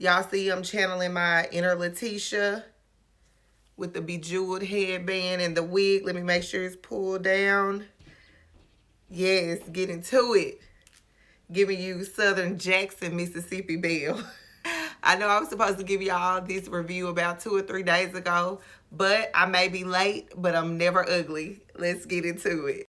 Y'all see I'm channeling my inner Letitia with the bejeweled headband and the wig. Let me make sure it's pulled down. Yes, get into it. Giving you Southern Jackson, Mississippi Belle. I know I was supposed to give y'all this review about 2 or 3 days ago, but I may be late, but I'm never ugly. Let's get into it.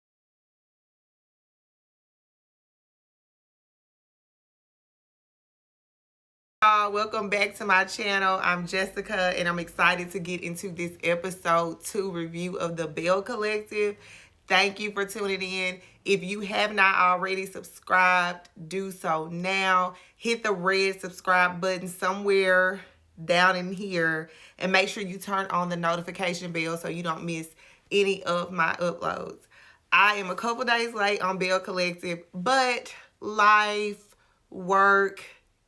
Y'all, welcome back to my channel. I'm Jessica, and I'm excited to get into this episode 2 review of the Belle Collective. Thank you for tuning in. If you have not already subscribed, do so now. Hit the red subscribe button somewhere down in here, and make sure you turn on the notification bell so you don't miss any of my uploads. I am a couple days late on Belle Collective, but life, work,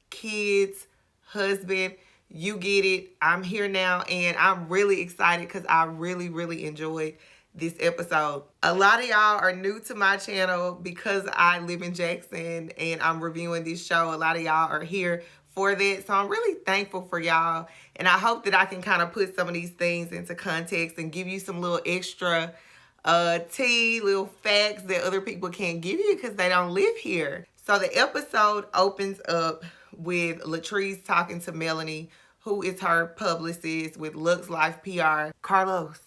kids, husband, you get it. I'm here now, and I'm really excited because I really enjoyed this episode. A lot of y'all are new to my channel because I live in Jackson and I'm reviewing this show. A lot of y'all are here for that, so I'm really thankful for y'all, and I hope that I can kind of put some of these things into context and give you some little extra tea, little facts that other people can't give you because they don't live here. So the episode opens up with Latrice talking to Melanie, who is her publicist with Lux Life PR. Carlos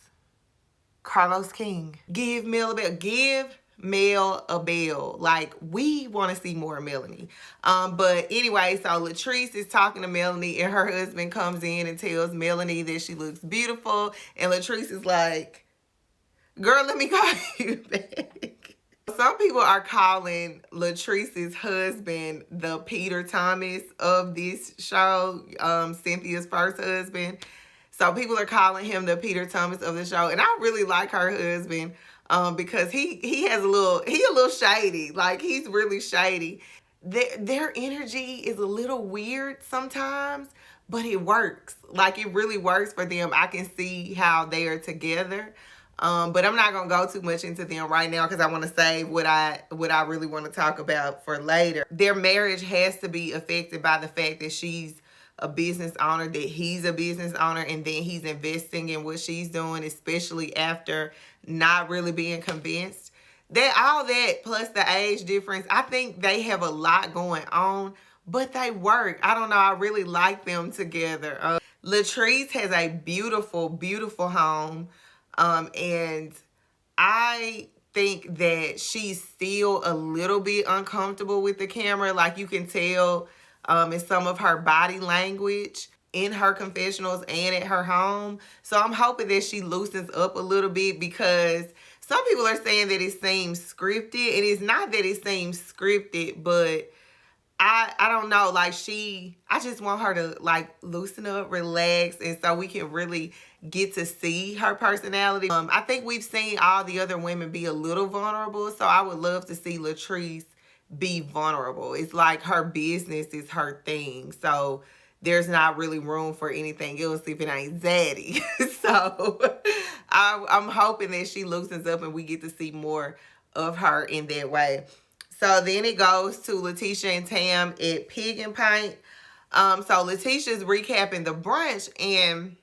King. Give Mel a bell. Give Mel a bell. Like, we want to see more of Melanie. But anyway, so Latrice is talking to Melanie, and her husband comes in and tells Melanie that she looks beautiful. And Latrice is like, girl, let me call you back. Some people are calling Latrice's husband the Peter Thomas of this show, Cynthia's first husband. So people are calling him the Peter Thomas of the show. And I really like her husband because he has a little shady. Like, he's really shady. Their energy is a little weird sometimes, but it works. Like, it really works for them. I can see how they are together. But I'm not gonna go too much into them right now because I want to save what I really want to talk about for later. Their marriage has to be affected by the fact that she's a business owner, that he's a business owner, and then he's investing in what she's doing, especially after not really being convinced. That all that plus the age difference, I think they have a lot going on, but they work. I don't know. I really like them together. Latrice has a beautiful home. And I think that she's still a little bit uncomfortable with the camera. Like, you can tell in some of her body language in her confessionals and at her home. So I'm hoping that she loosens up a little bit, because some people are saying that it seems scripted. It is not that it seems scripted, but I don't know, like, I just want her to, like, loosen up, relax, and so we can really get to see her personality. I think we've seen all the other women be a little vulnerable, so I would love to see Latrice be vulnerable. It's like her business is her thing, so there's not really room for anything else if it ain't zaddy. So I'm hoping that she loosens up and we get to see more of her in that way. So then it goes to Letitia and Tam at Pig and Pint. So Letitia's recapping the brunch, and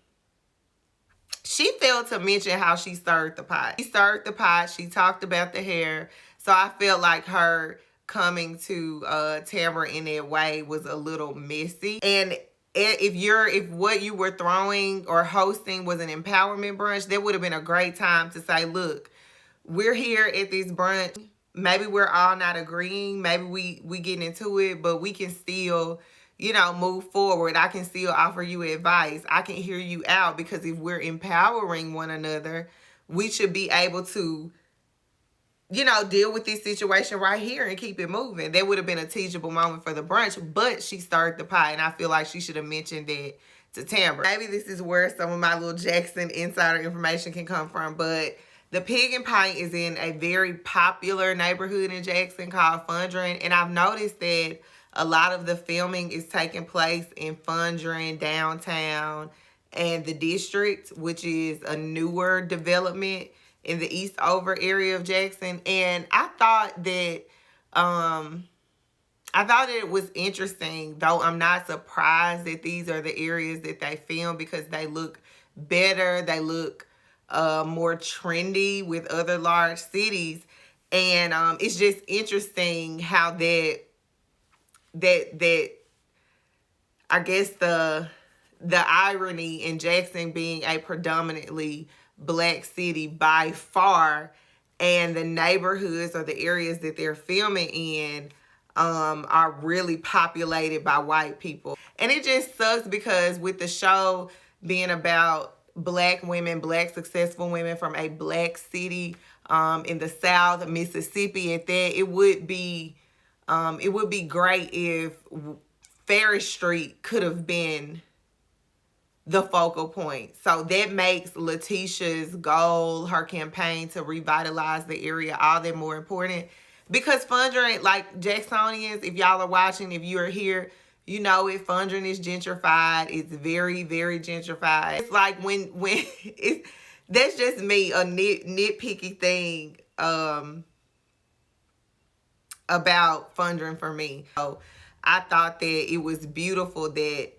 she failed to mention how she stirred the pot. She stirred the pot. She talked about the hair. So I felt like her coming to Tamara in that way was a little messy. And if what you were throwing or hosting was an empowerment brunch, that would have been a great time to say, look, we're here at this brunch. Maybe we're all not agreeing. Maybe we getting into it, but we can still, move forward. I can still offer you advice. I can hear you out, because if we're empowering one another, we should be able to, deal with this situation right here and keep it moving. That would have been a teachable moment for the brunch, but she stirred the pot, and I feel like she should have mentioned that to Tamara. Maybe this is where some of my little Jackson insider information can come from, but the Pig and Pint is in a very popular neighborhood in Jackson called Fondren, and I've noticed that a lot of the filming is taking place in Fondren, downtown, and the district, which is a newer development in the Eastover area of Jackson. And I thought that I thought it was interesting, though I'm not surprised that these are the areas that they film because they look better. They look more trendy with other large cities. And it's just interesting how that I guess the irony in Jackson being a predominantly black city by far, and the neighborhoods or the areas that they're filming in are really populated by white people. And it just sucks because with the show being about black women, black successful women from a black city in the South, Mississippi, at that, it would be great if Ferris Street could have been the focal point. So that makes Letitia's goal, her campaign to revitalize the area, all that more important. Because Fondren, like Jacksonians, if y'all are watching, if you are here, you know it. Fondren is gentrified. It's very, very gentrified. It's like when it's, that's just me, a nitpicky thing about Fondren for me. So I thought that it was beautiful that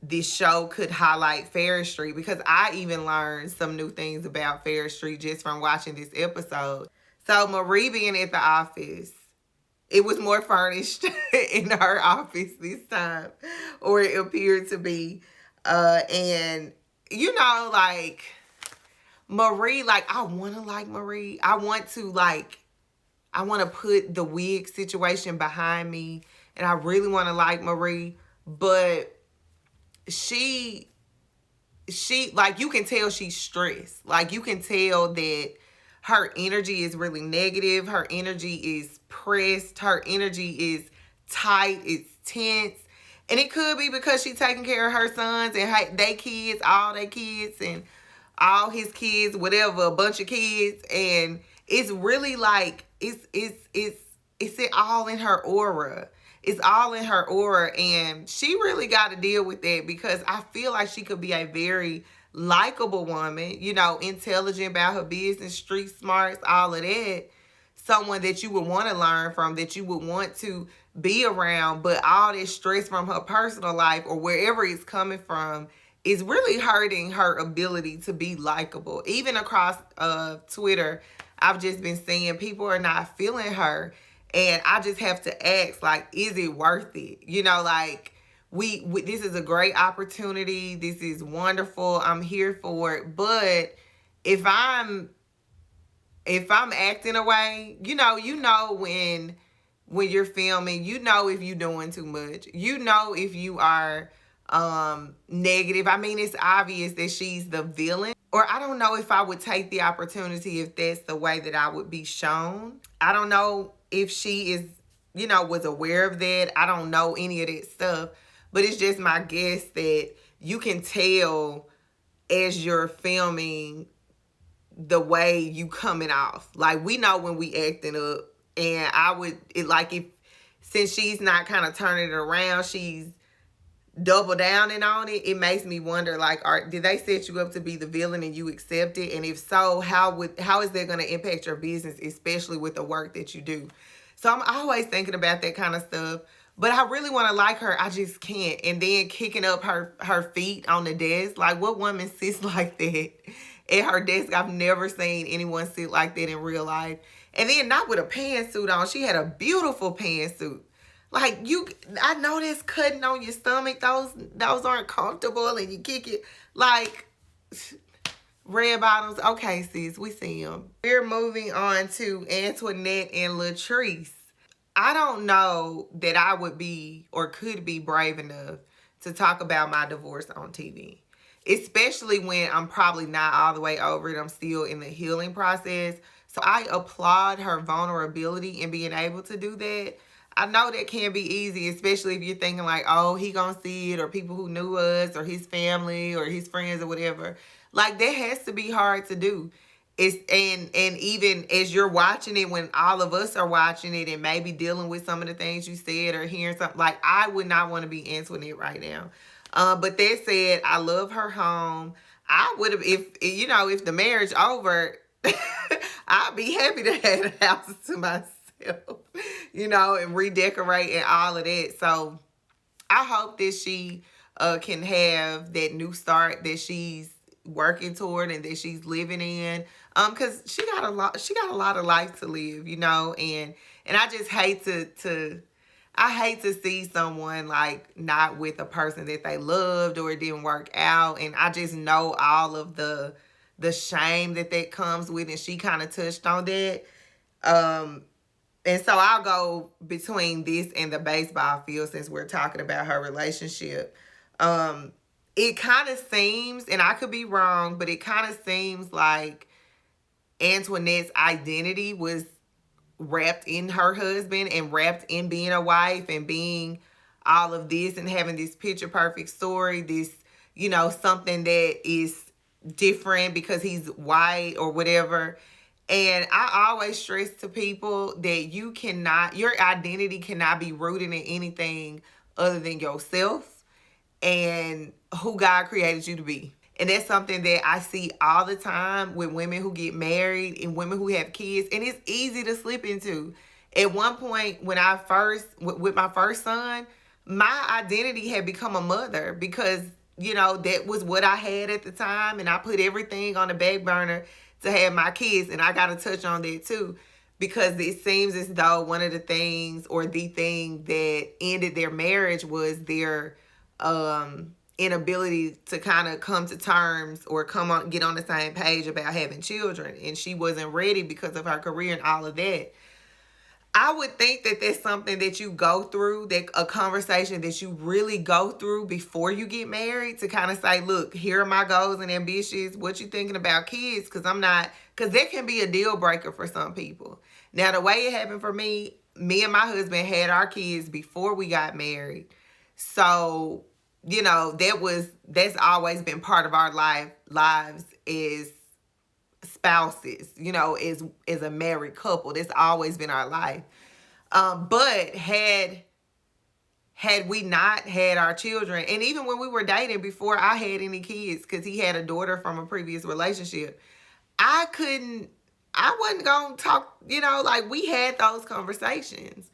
this show could highlight Ferris Street, because I even learned some new things about Ferris Street just from watching this episode. So Marie being at the office, it was more furnished in her office this time, or it appeared to be. And you know, like Marie, like I want to like Marie. I want to put the wig situation behind me, and I really want to like Marie, but she like, you can tell she's stressed. Like, you can tell that her energy is really negative. Her energy is pressed. Her energy is tight. It's tense. And it could be because she's taking care of her sons and they kids, all their kids, and all his kids, whatever, a bunch of kids. And it's really like, it's all in her aura. It's all in her aura, and she really got to deal with that, because I feel like she could be a very likable woman, you know, intelligent about her business, street smarts, all of that. Someone that you would want to learn from, that you would want to be around, but all this stress from her personal life or wherever it's coming from is really hurting her ability to be likable. Even across Twitter, I've just been seeing people are not feeling her. And I just have to ask, like, is it worth it? You know, like, we this is a great opportunity. This is wonderful. I'm here for it. But if I'm acting away, you know when you're filming, you know if you're doing too much. You know if you are negative. I mean, it's obvious that she's the villain. Or I don't know if I would take the opportunity if that's the way that I would be shown. I don't know if she is, was aware of that. I don't know any of that stuff. But it's just my guess that you can tell as you're filming the way you coming off. Like, we know when we acting up. And since she's not kind of turning it around, she's double downing on it. It makes me wonder, like, did they set you up to be the villain and you accept it? And if so, how is that going to impact your business, especially with the work that you do? So I'm always thinking about that kind of stuff. But I really want to like her. I just can't. And then kicking up her feet on the desk. Like, what woman sits like that at her desk? I've never seen anyone sit like that in real life. And then not with a pantsuit on. She had a beautiful pantsuit. Like, I know that's cutting on your stomach. Those aren't comfortable, and you kick it. Like, red bottoms. Okay, sis, we see them. We're moving on to Antoinette and Latrice. I don't know that I would be or could be brave enough to talk about my divorce on TV. Especially when I'm probably not all the way over it. I'm still in the healing process. So I applaud her vulnerability in being able to do that. I know that can be easy, especially if you're thinking like, oh, he gonna see it, or people who knew us, or his family, or his friends, or whatever. Like, that has to be hard to do. And even as you're watching it, when all of us are watching it and maybe dealing with some of the things you said or hearing something, like, I would not want to be Antoinette right now. But that said, I love her home. I would have, if the marriage over, I'd be happy to have a house to myself. herself, you know, and redecorate and all of that. So I hope that she can have that new start that she's working toward and that she's living in. Because she got a lot of life to live, you know, and I just hate to I hate to see someone like not with a person that they loved or it didn't work out. And I just know all of the shame that comes with, and she kind of touched on that. Um, and so I'll go between this and the baseball field since we're talking about her relationship. Um, it kind of seems, and I could be wrong, but it kind of seems like Antoinette's identity was wrapped in her husband and wrapped in being a wife and being all of this and having this picture perfect story, this, you know, something that is different because he's white or whatever. And I always stress to people that your identity cannot be rooted in anything other than yourself and who God created you to be. And that's something that I see all the time with women who get married and women who have kids. And it's easy to slip into. At one point, when with my first son, my identity had become a mother because, you know, that was what I had at the time. And I put everything on the back burner to have my kids. And I got to touch on that too, because it seems as though one of the things or the thing that ended their marriage was their inability to kind of come to terms or get on the same page about having children. And she wasn't ready because of her career and all of that. I would think that that's something that you go through, that a conversation that you really go through before you get married, to kind of say, look, here are my goals and ambitions. What you thinking about kids? Because that can be a deal breaker for some people. Now, the way it happened for me and my husband had our kids before we got married. So, you know, that's always been part of our lives as spouses, you know, as a married couple. That's always been our life. But had we not had our children, and even when we were dating before I had any kids, because he had a daughter from a previous relationship, I wasn't going to talk, you know, like we had those conversations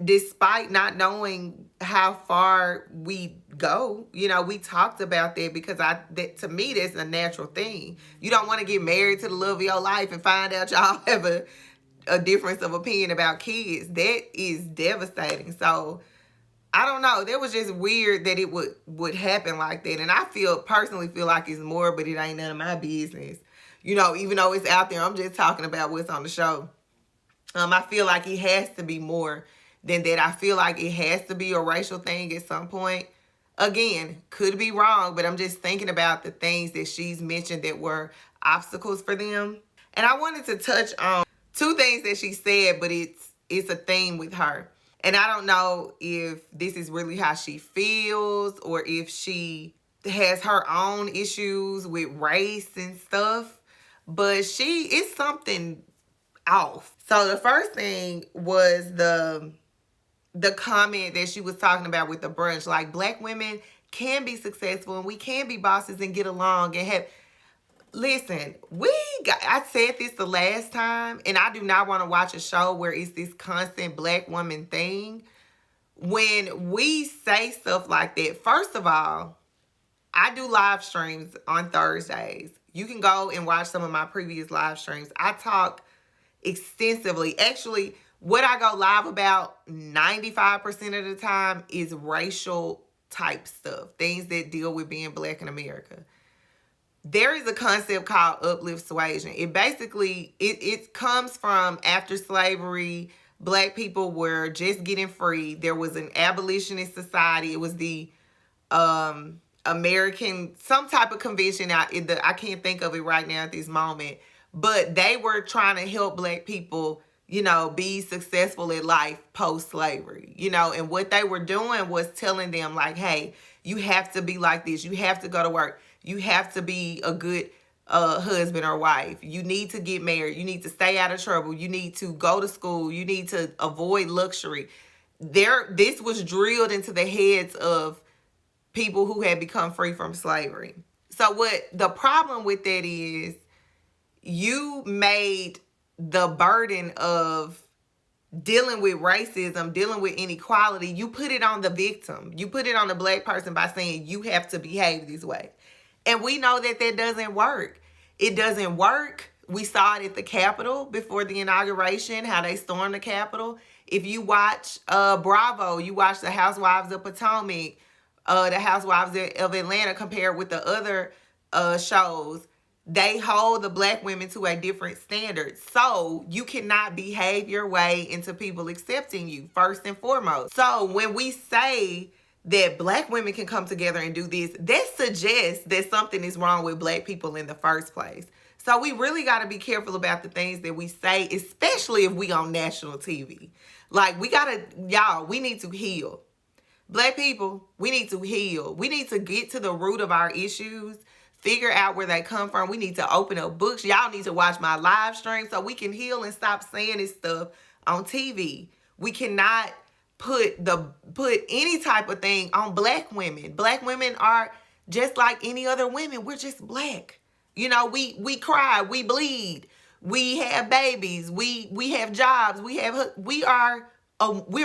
despite not knowing how far we go. You know, we talked about that because that to me, that's a natural thing. You don't want to get married to the love of your life and find out y'all have a difference of opinion about kids. That is devastating. So I don't know. That was just weird that it would happen like that. And I personally feel like it's more, but it ain't none of my business. You know, even though it's out there, I'm just talking about what's on the show. I feel like it has to be more than that. I feel like it has to be a racial thing at some point. Again, could be wrong, but I'm just thinking about the things that she's mentioned that were obstacles for them. And I wanted to touch on two things that she said, but it's a theme with her. And I don't know if this is really how she feels or if she has her own issues with race and stuff, but it's something off. So the first thing was the comment that she was talking about with the brunch. Like, Black women can be successful and we can be bosses and get along and have... Listen, I said this the last time, and I do not want to watch a show where it's this constant Black woman thing. When we say stuff like that, first of all, I do live streams on Thursdays. You can go and watch some of my previous live streams. I talk extensively. Actually, what I go live about 95% of the time is racial type stuff, things that deal with being Black in America. There is a concept called uplift suasion. It basically, it comes from after slavery. Black people were just getting free. There was an abolitionist society. It was the American, some type of convention. I can't think of it right now at this moment. But they were trying to help Black people, you know, be successful in life post-slavery. You know, and what they were doing was telling them, like, hey, you have to be like this. You have to go to work. You have to be a good husband or wife. You need to get married. You need to stay out of trouble. You need to go to school. You need to avoid luxury. This was drilled into the heads of people who had become free from slavery. So what the problem with that is, you made the burden of dealing with racism, dealing with inequality, you put it on the victim. You put it on the black person by saying you have to behave this way. And we know that that doesn't work. It doesn't work. We saw it at the Capitol before the inauguration, how they stormed the Capitol. If you watch Bravo, you watch the Housewives of Potomac, the Housewives of Atlanta compared with the other shows, they hold the black women to a different standard. So you cannot behave your way into people accepting you, first and foremost. So when we say that black women can come together and do this, that suggests that something is wrong with black people in the first place. So we really got to be careful about the things that we say, especially if we on national TV. Like, we need to heal. Black people, we need to heal. We need to get to the root of our issues, figure out where they come from. We need to open up books. Y'all need to watch my live stream so we can heal and stop saying this stuff on TV. We cannot put any type of thing on black women. Black women are just like any other women. We're just black. You know, we cry, we bleed, we have babies, we have jobs, we're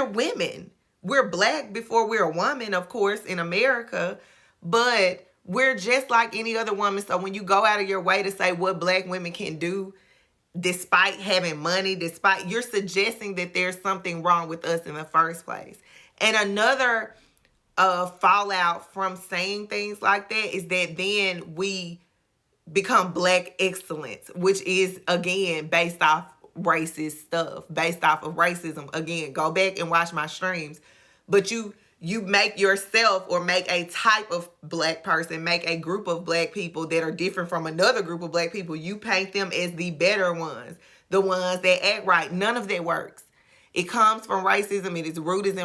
women. We're black before we're a woman, of course, in America, but we're just like any other woman. So when you go out of your way to say what black women can do, despite having money, you're suggesting that there's something wrong with us in the first place. And another fallout from saying things like that is that then we become black excellence, which is, again, based off racist stuff, based off of racism. Again, go back and watch my streams. But you make yourself, or make a type of black person, make a group of black people that are different from another group of black people. You paint them as the better ones, the ones that act right. None of that works. It comes from racism. It is rooted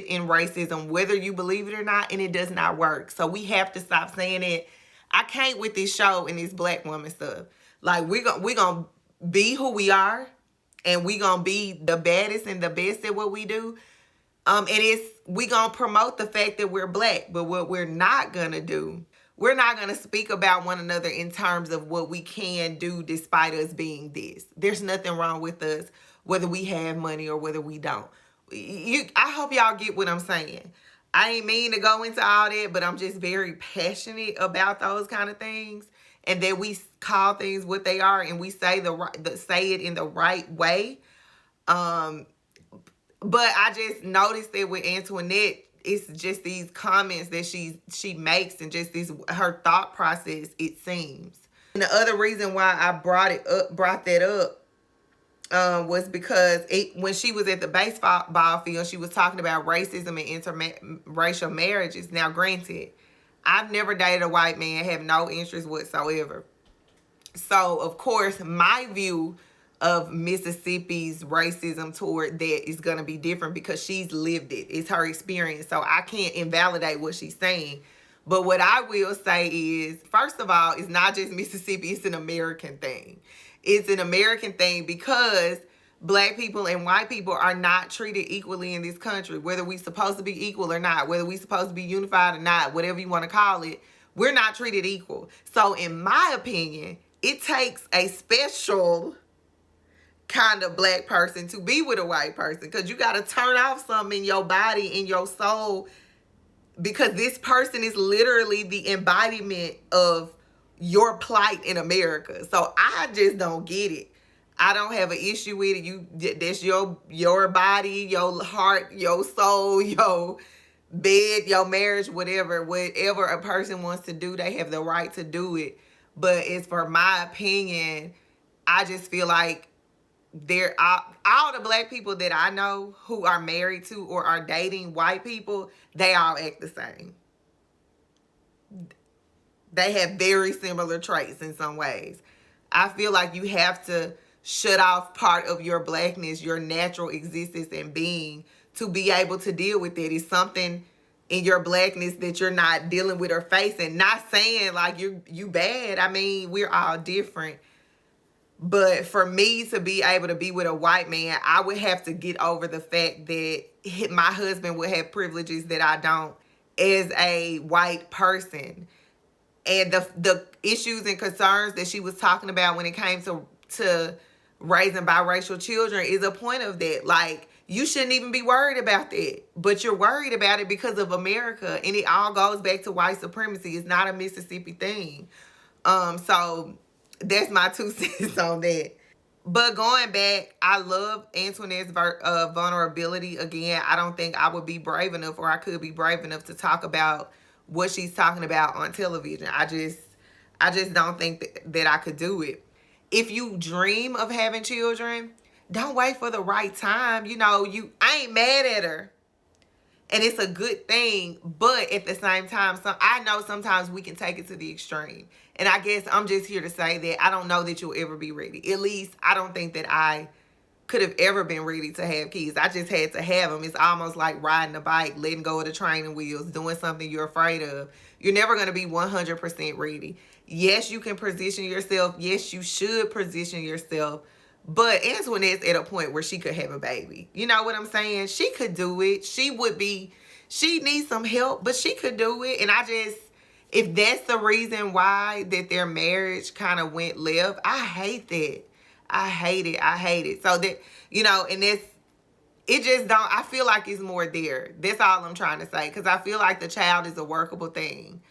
in racism, whether you believe it or not, and it does not work. So we have to stop saying it. I can't with this show and this black woman stuff. Like, we're gonna be who we are, and we're gonna be the baddest and the best at what we do. And we gonna promote the fact that we're black, but what we're not gonna do, we're not gonna speak about one another in terms of what we can do despite us being this. There's nothing wrong with us, whether we have money or whether we don't. I hope y'all get what I'm saying. I ain't mean to go into all that, but I'm just very passionate about those kind of things, and that we call things what they are, and we say say it in the right way. But I just noticed that with Antoinette, it's just these comments that she makes, and just her thought process, it seems. And the other reason why I brought that up was because when she was at the baseball field, she was talking about racism and interracial marriages. Now, granted, I've never dated a white man, have no interest whatsoever. So, of course, my view of Mississippi's racism toward that is going to be different because she's lived it. It's her experience. So I can't invalidate what she's saying. But what I will say is, first of all, it's not just Mississippi. It's an American thing. It's an American thing because black people and white people are not treated equally in this country. Whether we're supposed to be equal or not, whether we're supposed to be unified or not, whatever you want to call it, we're not treated equal. So in my opinion, it takes a special kind of black person to be with a white person, because you got to turn off something in your body, in your soul, because this person is literally the embodiment of your plight in America. So I just don't get it. I don't have an issue with it. That's your body, your heart, your soul, your bed, your marriage, whatever a person wants to do, they have the right to do it. But as for my opinion, I just feel like all the black people that I know who are married to or are dating white people, they all act the same. They have very similar traits in some ways. I feel like you have to shut off part of your blackness, your natural existence and being, to be able to deal with it. It's something in your blackness that you're not dealing with or facing. Not saying like you bad. I mean, we're all different. But for me to be able to be with a white man, I would have to get over the fact that my husband would have privileges that I don't as a white person. And the issues and concerns that she was talking about when it came to raising biracial children is a point of that. Like, you shouldn't even be worried about that, but you're worried about it because of America, and it all goes back to white supremacy. It's not a Mississippi thing. So that's my 2 cents on that. But going back, I love Antoinette's vulnerability. Again, I don't think I would be brave enough, or I could be brave enough to talk about what she's talking about on television. I just don't think that I could do it. If you dream of having children, don't wait for the right time. You know, I ain't mad at her, and it's a good thing. But at the same time, I know sometimes we can take it to the extreme. And I guess I'm just here to say that I don't know that you'll ever be ready. At least I don't think that I could have ever been ready to have kids. I just had to have them. It's almost like riding a bike, letting go of the training wheels, doing something you're afraid of. You're never going to be 100% ready. Yes, you can position yourself. Yes, you should position yourself. But Antoinette's at a point where she could have a baby. You know what I'm saying? She could do it. She needs some help, but she could do it. And if that's the reason why that their marriage kind of went left, I hate that. I hate it. I hate it. So that, and it just don't, I feel like it's more there. That's all I'm trying to say. Because I feel like the child is a workable thing.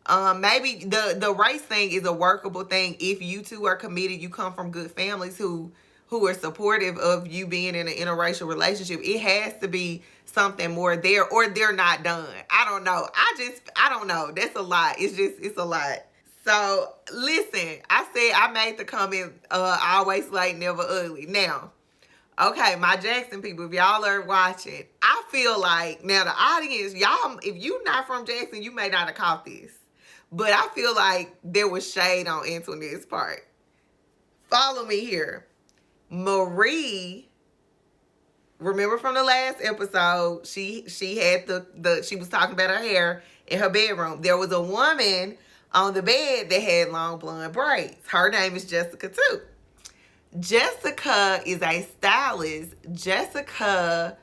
Maybe the race thing is a workable thing if you two are committed, you come from good families who are supportive of you being in an interracial relationship. It has to be something more there, or they're not done. I don't know. I don't know. That's a lot. It's a lot. So listen, I said I made the comment, always late, never ugly. Now, okay, my Jackson people, if y'all are watching, I feel like now the audience, y'all, if you not from Jackson, you may not have caught this. But I feel like there was shade on Antoinette's part. Follow me here. Marie, remember from the last episode, she had she was talking about her hair in her bedroom. There was a woman on the bed that had long blonde braids. Her name is Jessica too. Jessica is a stylist. Jessica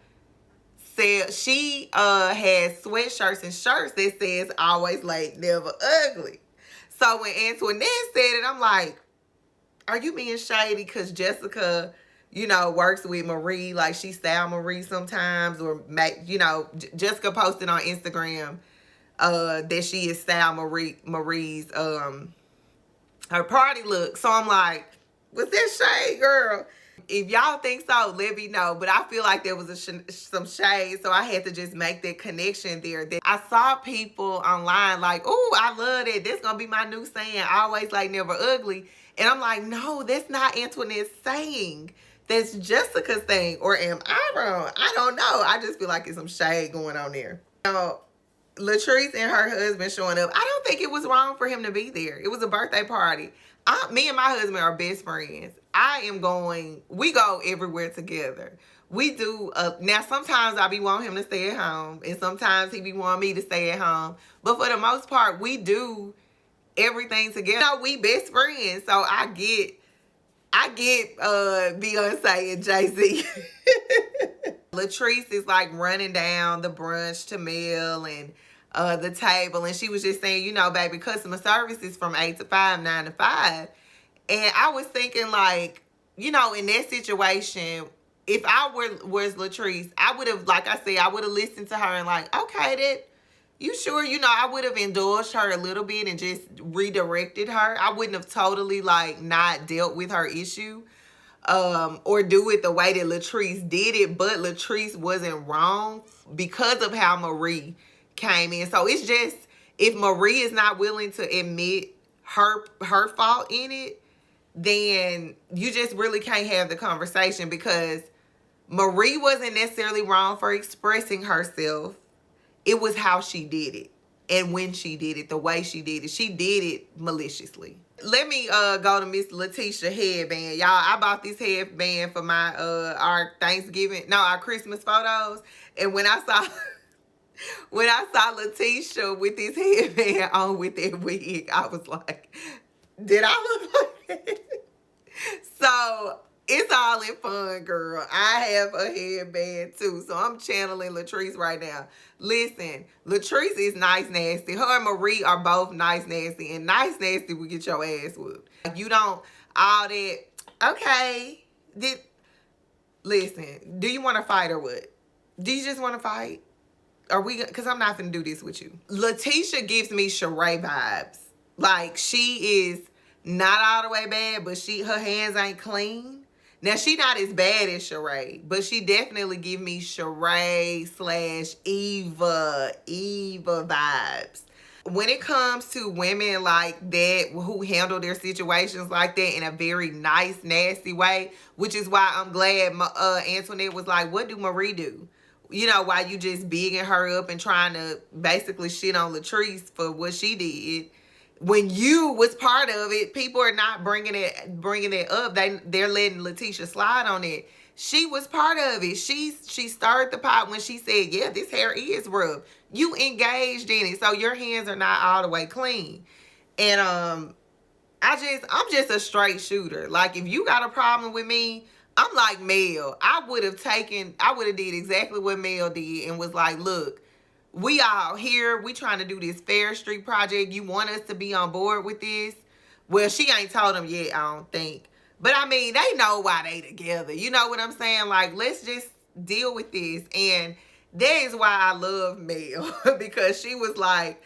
said she has sweatshirts and shirts that says always late, never ugly. So when Antoinette said it, I'm like, are you being shady because Jessica, works with Marie, like she style Marie sometimes, or Jessica posted on Instagram that she is style Marie's her party look. So I'm like, was that shade, girl? If y'all think so, let me know. But I feel like there was some shade, so I had to just make that connection there. I saw people online like, oh, I love that. That's going to be my new saying, always like never ugly. And I'm like, no, that's not Antoinette's saying. That's Jessica's thing. Or am I wrong? I don't know. I just feel like there's some shade going on there. Latrice and her husband showing up. I don't think it was wrong for him to be there. It was a birthday party. Me and my husband are best friends. We go everywhere together. We do, now sometimes I be wanting him to stay at home, and sometimes he be wanting me to stay at home. But for the most part, we do everything together. We best friends, so I get Beyonce and Jay-Z. Latrice is like running down the brunch to Mel and the table, and she was just saying, baby, customer service is from 8 to 5, 9 to 5. And I was thinking, like, in that situation, if I was Latrice, I would have, like I said, I would have listened to her and like, okay, that, you sure? I would have indulged her a little bit and just redirected her. I wouldn't have totally, like, not dealt with her issue or do it the way that Latrice did it. But Latrice wasn't wrong because of how Marie came in. So it's just, if Marie is not willing to admit her fault in it, then you just really can't have the conversation, because Marie wasn't necessarily wrong for expressing herself. It was how she did it and when she did it, the way she did it. She did it maliciously. Let me go to Miss Letitia headband. Y'all, I bought this headband for my our Christmas photos. And when I saw Letitia with this headband on with that wig, I was like, did I look like that? So it's all in fun, girl. I have a headband too, so I'm channeling Latrice right now. Listen, Latrice is nice nasty. Her and Marie are both nice nasty, and nice nasty will get your ass whooped. You don't all that. Okay, Did listen, do you want to fight or what? Do you just want to fight? Are we, because I'm not gonna do this with you. Letitia gives me Sheree vibes. Like, she is not all the way bad, but her hands ain't clean. Now, she not as bad as Sheree, but she definitely give me Sheree / Eva vibes. When it comes to women like that who handle their situations like that in a very nice, nasty way, which is why I'm glad Antoinette was like, what do Marie do? You know, why you just bigging her up and trying to basically shit on Latrice for what she did. When you was part of it, people are not bringing it up. They're letting Letitia slide on it. She was part of it. She stirred the pot when she said, yeah, this hair is rough. You engaged in it, so your hands are not all the way clean. And I'm just a straight shooter. Like, if you got a problem with me, I'm like Mel. I would have did exactly what Mel did and was like, look, we all here. We trying to do this Fair Street project. You want us to be on board with this? Well, she ain't told them yet, I don't think. But I mean, they know why they together. You know what I'm saying? Like, let's just deal with this. And that is why I love Mel. Because she was like,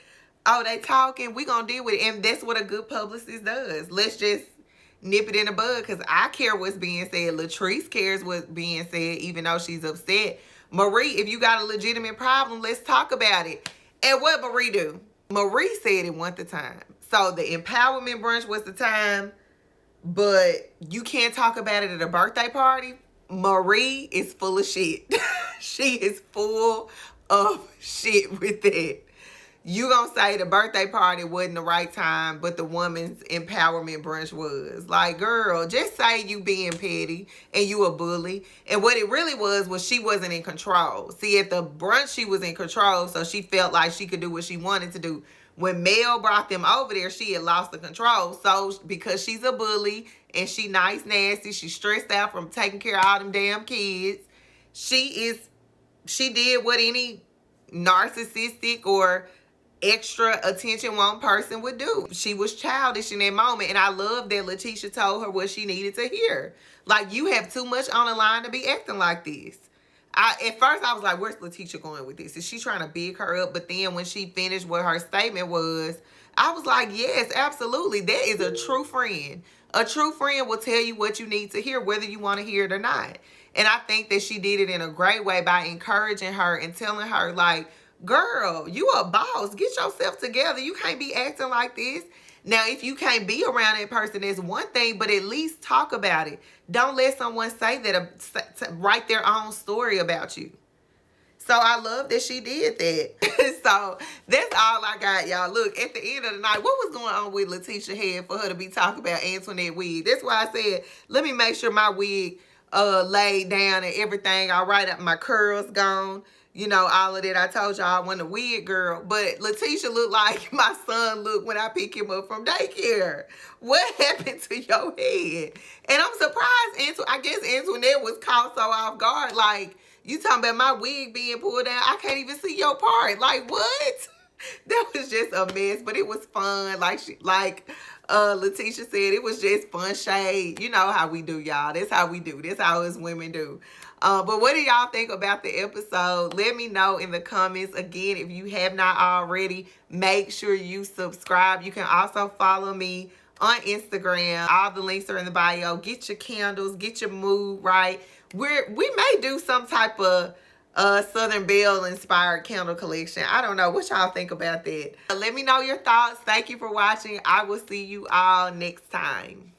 oh, they talking. We gonna deal with it. And that's what a good publicist does. Let's just nip it in the bud, because I care what's being said. Latrice cares what's being said, even though she's upset. Marie, if you got a legitimate problem, let's talk about it. And what Marie do? Marie said it one the time. So the empowerment brunch was the time, but you can't talk about it at a birthday party. Marie is full of shit. She is full of shit with that. You gonna say the birthday party wasn't the right time, but the woman's empowerment brunch was. Like, girl, just say you being petty and you a bully. And what it really was she wasn't in control. See, at the brunch, she was in control, so she felt like she could do what she wanted to do. When Mel brought them over there, she had lost the control. So, because she's a bully and she nice, nasty, she's stressed out from taking care of all them damn kids, she did what any narcissistic or extra attention one person would do. She was childish in that moment, and I love that Letitia told her what she needed to hear. Like, you have too much on the line to be acting like this. At first I was like, where's Letitia going with this? Is she trying to big her up? But then when she finished what her statement was, I was like, yes, absolutely. That is a true friend. A true friend will tell you what you need to hear, whether you want to hear it or not. And I think that she did it in a great way by encouraging her and telling her, like, girl, you a boss. Get yourself together. You can't be acting like this. Now, if you can't be around that person, that's one thing, but at least talk about it. Don't let someone say that, write their own story about you. So I love that she did that. So that's all I got, y'all. Look, at the end of the night, what was going on with Letitia head for her to be talking about Antoinette wig? That's why I said, let me make sure my wig laid down and everything all right, my curls gone. You know, all of that. I told y'all I wasn't a wig girl. But Letitia looked like my son looked when I pick him up from daycare. What happened to your head? And I'm surprised. I guess Antoinette was caught so off guard. Like, you talking about my wig being pulled down. I can't even see your part. Like, what? That was just a mess. But it was fun. Like Letitia said, it was just fun shade. You know how we do, y'all. That's how we do. That's how us women do. But what do y'all think about the episode? Let me know in the comments. Again, if you have not already, make sure you subscribe. You can also follow me on Instagram. All the links are in the bio. Get your candles. Get your mood right. We may do some type of Southern Belle inspired candle collection. I don't know. What y'all think about that? Let me know your thoughts. Thank you for watching. I will see you all next time.